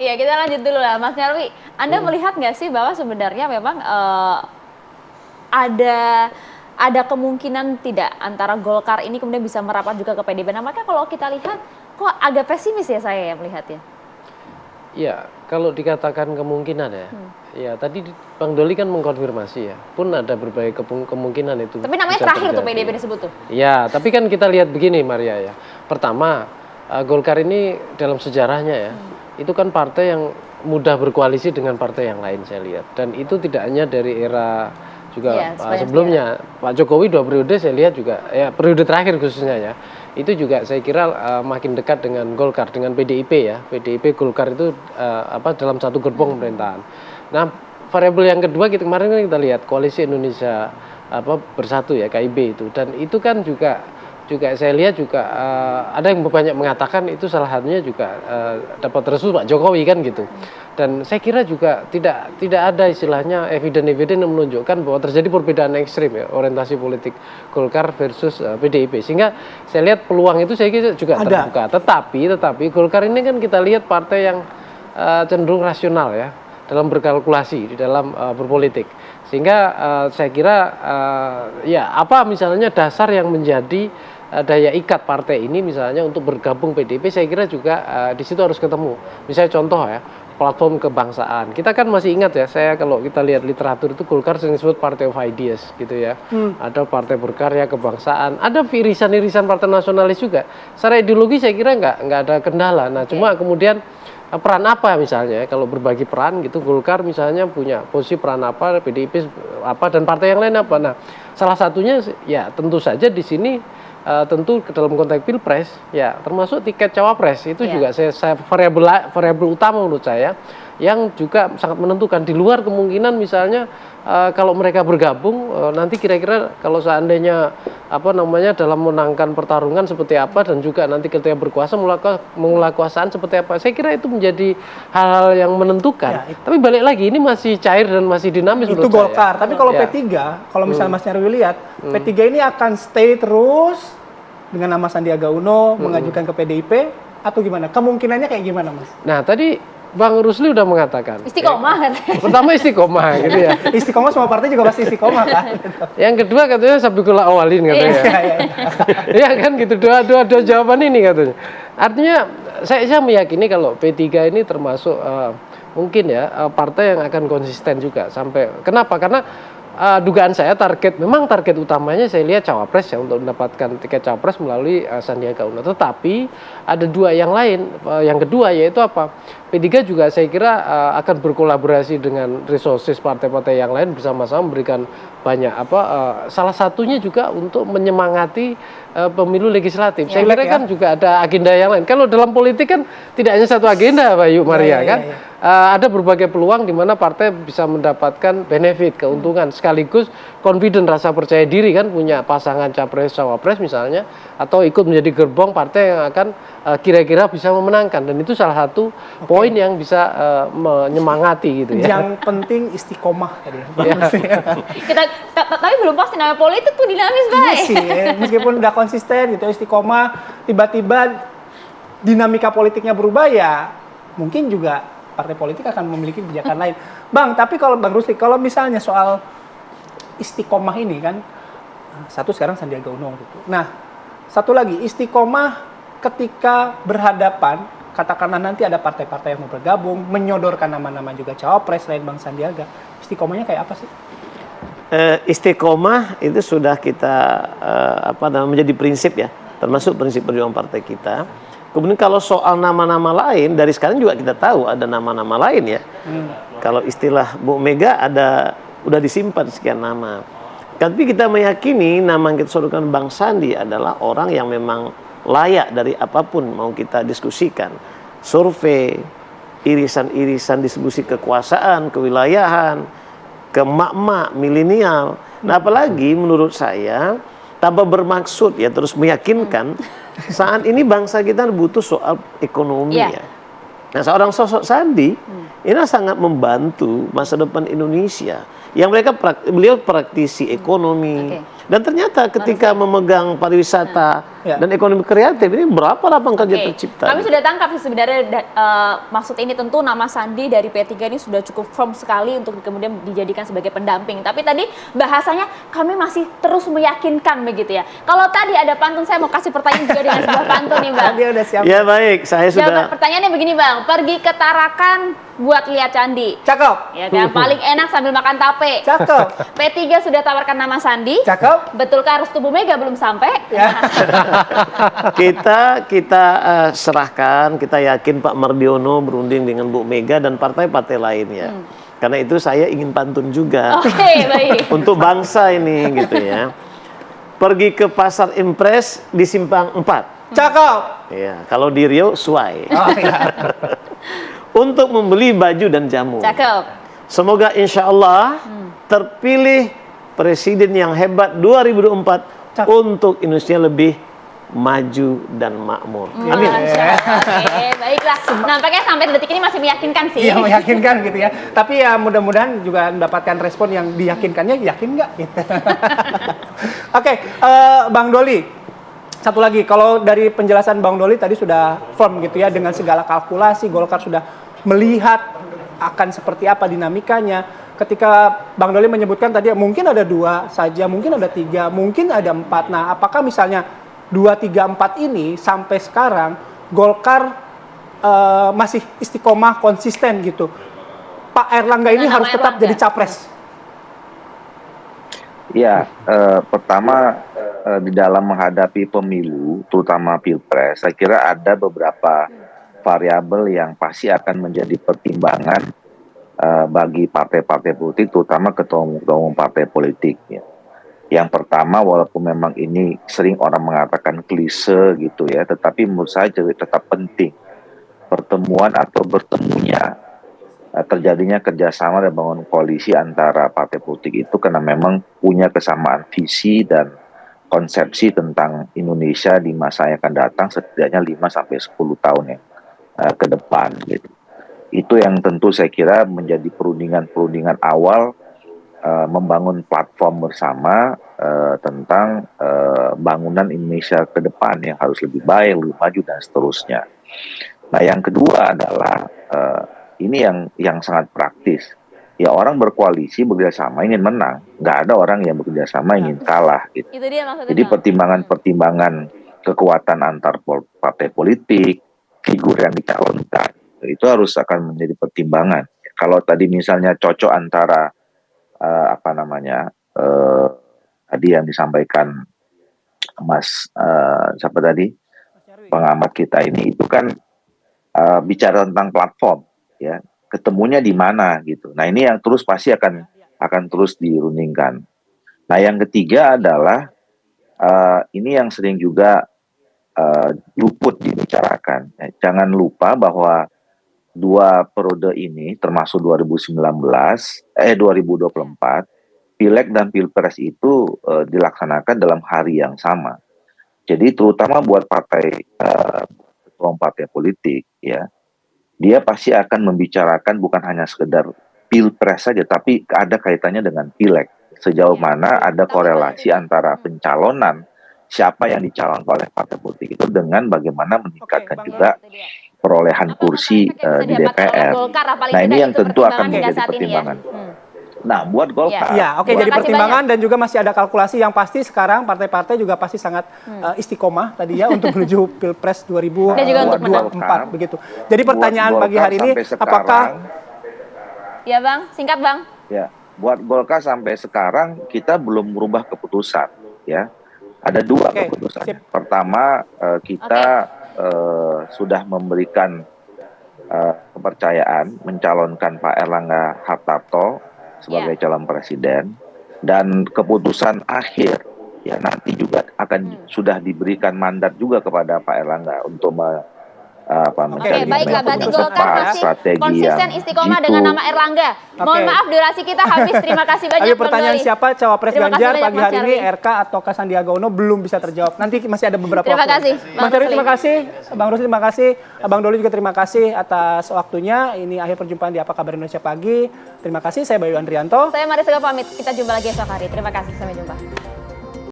Iya, kita lanjut dulu lah, Mas Nyarwi. Anda melihat nggak sih bahwa sebenarnya memang ada kemungkinan tidak antara Golkar ini kemudian bisa merapat juga ke PDIP? Nah, maka kalau kita lihat kok agak pesimis ya saya ya melihatnya. Ya, kalau dikatakan kemungkinan ya, ya tadi Bang Doli kan mengkonfirmasi ya, pun ada berbagai kemungkinan itu. Tapi namanya bisa terakhir terjadi. tuh PDIP disebut tuh. Ya, tapi kan kita lihat begini Maria ya. Pertama, Golkar ini dalam sejarahnya ya, itu kan partai yang mudah berkoalisi dengan partai yang lain saya lihat. Dan itu tidak hanya dari era juga sebelumnya, Pak Jokowi 2 periode saya lihat juga, ya periode terakhir khususnya ya, itu juga saya kira makin dekat dengan Golkar, dengan PDIP ya. PDIP Golkar itu dalam satu gerbong pemerintahan. Nah, variabel yang kedua kemarin kan kita lihat koalisi Indonesia Bersatu ya, KIB itu, dan itu kan juga saya lihat juga ada yang banyak mengatakan itu salah satunya juga dapat restu Pak Jokowi kan gitu. Dan saya kira juga tidak ada istilahnya eviden-eviden yang menunjukkan bahwa terjadi perbedaan ekstrim ya orientasi politik Golkar versus PDIP, sehingga saya lihat peluang itu saya kira juga terbuka. Tetapi Golkar ini kan kita lihat partai yang cenderung rasional ya dalam berkalkulasi di dalam berpolitik, sehingga saya kira ya apa misalnya dasar yang menjadi daya ikat partai ini misalnya untuk bergabung PDIP, saya kira juga di situ harus ketemu. Misalnya contoh ya, platform kebangsaan. Kita kan masih ingat ya, saya kalau kita lihat literatur itu Golkar sering disebut partai of ideas gitu ya. Ada partai berkarya kebangsaan, ada irisan-irisan partai nasionalis juga. Secara ideologi saya kira nggak ada kendala. Nah, cuma kemudian peran apa misalnya kalau berbagi peran gitu, Golkar misalnya punya posisi peran apa, PDIP apa, dan partai yang lain apa. Nah, salah satunya ya tentu saja di sini tentu dalam konteks pilpres ya termasuk tiket cawapres itu juga saya variabel utama menurut saya yang juga sangat menentukan, di luar kemungkinan misalnya kalau mereka bergabung nanti kira-kira kalau seandainya dalam menangkan pertarungan seperti apa, dan juga nanti ketika berkuasa mengelola kekuasaan seperti apa, saya kira itu menjadi hal-hal yang menentukan ya. Tapi balik lagi ini masih cair dan masih dinamis itu Golkar saya. Tapi kalau P3 kalau misalnya Mas Nyarwi lihat P3 ini akan stay terus dengan nama Sandiaga Uno mengajukan ke PDIP atau gimana, kemungkinannya kayak gimana Mas? Nah tadi Bang Rusli udah mengatakan istiqomah kan? Pertama istiqomah gitu ya. Istiqomah semua partai juga pasti istiqomah kan. Yang kedua katanya sabiqul awalin katanya. Iya kan gitu, dua jawaban ini katanya. Artinya saya meyakini kalau P3 ini termasuk mungkin ya partai yang akan konsisten juga sampai. Kenapa? Karena dugaan saya target utamanya saya lihat cawapres ya, untuk mendapatkan tiket cawapres melalui Sandiaga Uno. Tetapi ada dua yang lain. Yang kedua yaitu apa? P3 juga saya kira akan berkolaborasi dengan resources partai-partai yang lain, bersama-sama memberikan banyak salah satunya juga untuk menyemangati pemilu legislatif. Saya kira kan juga ada agenda yang lain. Kalau dalam politik kan tidak hanya satu agenda, Pak Yu Maria kan. Ada berbagai peluang di mana partai bisa mendapatkan benefit, keuntungan, sekaligus confident, rasa percaya diri kan, punya pasangan capres cawapres misalnya, atau ikut menjadi gerbong partai yang akan kira-kira bisa memenangkan, dan itu salah satu poin yang bisa menyemangati gitu ya. Yang penting istiqomah tadi. Tapi belum pasti, namanya politik tuh dinamis, Pak. Iya sih, meskipun udah konsisten gitu istiqomah, tiba-tiba dinamika politiknya berubah ya, mungkin juga partai politik akan memiliki kebijakan lain. Bang, tapi kalau Bang Rusli, kalau misalnya soal istiqomah ini kan, satu sekarang Sandiaga Uno gitu. Nah, satu lagi istiqomah ketika berhadapan, katakanlah nanti ada partai-partai yang mau bergabung, menyodorkan nama-nama juga cawapres selain Bang Sandiaga. Istiqomahnya kayak apa sih? Istiqomah itu sudah kita menjadi prinsip ya, termasuk prinsip perjuangan partai kita. Kemudian kalau soal nama-nama lain, dari sekarang juga kita tahu ada nama-nama lain ya. Kalau istilah Bu Mega udah disimpan sekian nama. Tapi kita meyakini nama yang kita sodorkan Bang Sandi adalah orang yang memang layak dari apapun mau kita diskusikan. Survei, irisan-irisan distribusi kekuasaan, kewilayahan, ke emak-emak, milenial. Nah, apalagi menurut saya tanpa bermaksud ya terus meyakinkan, saat ini bangsa kita butuh soal ekonomi ya. Nah, seorang sosok Sandi ini sangat membantu masa depan Indonesia. Yang beliau praktisi ekonomi, Dan ternyata ketika memegang pariwisata Ya. dan ekonomi kreatif ini berapa lapangan kerja Oke. tercipta? Kami sudah tangkap sih sebenarnya maksud ini tentu nama Sandi dari P3 ini sudah cukup firm sekali untuk kemudian dijadikan sebagai pendamping. Tapi tadi bahasanya kami masih terus meyakinkan begitu ya. Kalau tadi ada pantun, saya mau kasih pertanyaan juga dengan sebuah pantun nih Bang. Dia udah siap. Ya baik, saya Jawaban sudah. pertanyaannya begini Bang, pergi ke Tarakan buat lihat candi. Cakep. Ya kan, paling enak sambil makan tape. Cakep. P3 sudah tawarkan nama Sandi. Cakep. Betulkah Restu Bumega belum sampai? Ya. Kita serahkan, kita yakin Pak Mardiono berunding dengan Bu Mega dan partai-partai lainnya. Karena itu saya ingin pantun juga. Oke, baik. Untuk bangsa ini gitu ya. Pergi ke pasar Impres di Simpang 4. Cakep. Ya, kalau di Riau Suai. Oh, ya. Untuk membeli baju dan jamu. Cakep. Semoga insya Allah terpilih presiden yang hebat 2024 untuk Indonesia lebih maju dan makmur. Amin. Masya Allah. Oke, baiklah. Nampaknya sampai detik ini masih meyakinkan sih. Iya, meyakinkan gitu ya. Tapi ya mudah-mudahan juga mendapatkan respon yang diyakinkannya, yakin nggak gitu. Oke, Bang Doli. Satu lagi, kalau dari penjelasan Bang Doli tadi sudah firm gitu ya, dengan segala kalkulasi, Golkar sudah melihat akan seperti apa dinamikanya. Ketika Bang Doli menyebutkan tadi mungkin ada 2 saja, mungkin ada 3, mungkin ada 4. Nah, apakah misalnya 2, 3, 4 ini sampai sekarang Golkar masih istiqomah konsisten gitu? Pak Erlangga ini Dengan harus nama tetap Erlangga. jadi capres. Ya, pertama di dalam menghadapi pemilu, terutama pilpres, saya kira ada beberapa variabel yang pasti akan menjadi pertimbangan bagi partai-partai politik, terutama ketua umum partai politik. Ya. Yang pertama, walaupun memang ini sering orang mengatakan klise gitu ya, tetapi menurut saya tetap penting pertemuan atau bertemunya terjadinya kerjasama dan bangun koalisi antara partai politik itu karena memang punya kesamaan visi dan konsepsi tentang Indonesia di masa yang akan datang setidaknya 5-10 tahun yang ke depan gitu. Itu yang tentu saya kira menjadi perundingan awal membangun platform bersama tentang bangunan Indonesia ke depan yang harus lebih baik, lebih maju dan seterusnya. Nah, yang kedua adalah ini yang sangat praktis. Ya, orang berkoalisi bekerjasama ingin menang, nggak ada orang yang bekerjasama ingin kalah. Gitu. Itu dia maksudnya. Jadi Bang. pertimbangan kekuatan antar partai politik, figur yang dicalonkan, itu harus akan menjadi pertimbangan. Kalau tadi misalnya cocok antara tadi yang disampaikan Mas siapa tadi pengamat kita ini, itu kan bicara tentang platform, ya ketemunya di mana gitu. Nah, ini yang terus pasti akan terus dirundingkan. Nah, yang ketiga adalah ini yang sering juga luput dibicarakan. Jangan lupa bahwa 2 periode ini termasuk 2024, Pileg dan Pilpres itu dilaksanakan dalam hari yang sama. Jadi terutama buat ketua partai politik ya, dia pasti akan membicarakan bukan hanya sekedar Pilpres saja, tapi ada kaitannya dengan Pileg. Sejauh mana ada korelasi antara pencalonan siapa yang dicalonkan oleh partai politik itu dengan bagaimana meningkatkan juga perolehan kursi di DPR. Nah, ini yang tentu akan menjadi pertimbangan. Nah, buat Golkar. Ya, oke, jadi pertimbangan dan juga masih ada kalkulasi yang pasti sekarang partai-partai juga pasti sangat istiqomah tadi ya untuk menuju Pilpres 2024 begitu. Jadi pertanyaan pagi hari ini apakah Ya, Bang, singkat, Bang. Ya, buat Golkar sampai sekarang kita belum merubah keputusan ya. Ada 2 keputusan. Pertama, kita sudah memberikan kepercayaan mencalonkan Pak Erlangga Hartarto sebagai calon presiden, dan keputusan akhir ya nanti juga akan sudah diberikan mandat juga kepada Pak Erlangga untuk mencari baiklah, berarti Golkar masih konsisten istiqomah dengan nama Erlangga. Mohon maaf durasi kita habis. Terima kasih banyak. Ayo, pertanyaan siapa cawapres Ganjar pagi hari ini, Nyarwi. RK atau Sandiaga Uno belum bisa terjawab. Nanti masih ada beberapa Terima waktu. kasih, Mas Nyarwi, terima kasih. Bang Rusli, terima kasih. Bang Doli juga terima kasih atas waktunya. Ini akhir perjumpaan di Apa Kabar Indonesia Pagi. Terima kasih, saya Bayu Andrianto. Saya Marisa pamit. Kita jumpa lagi esok hari. Terima kasih. Sampai jumpa.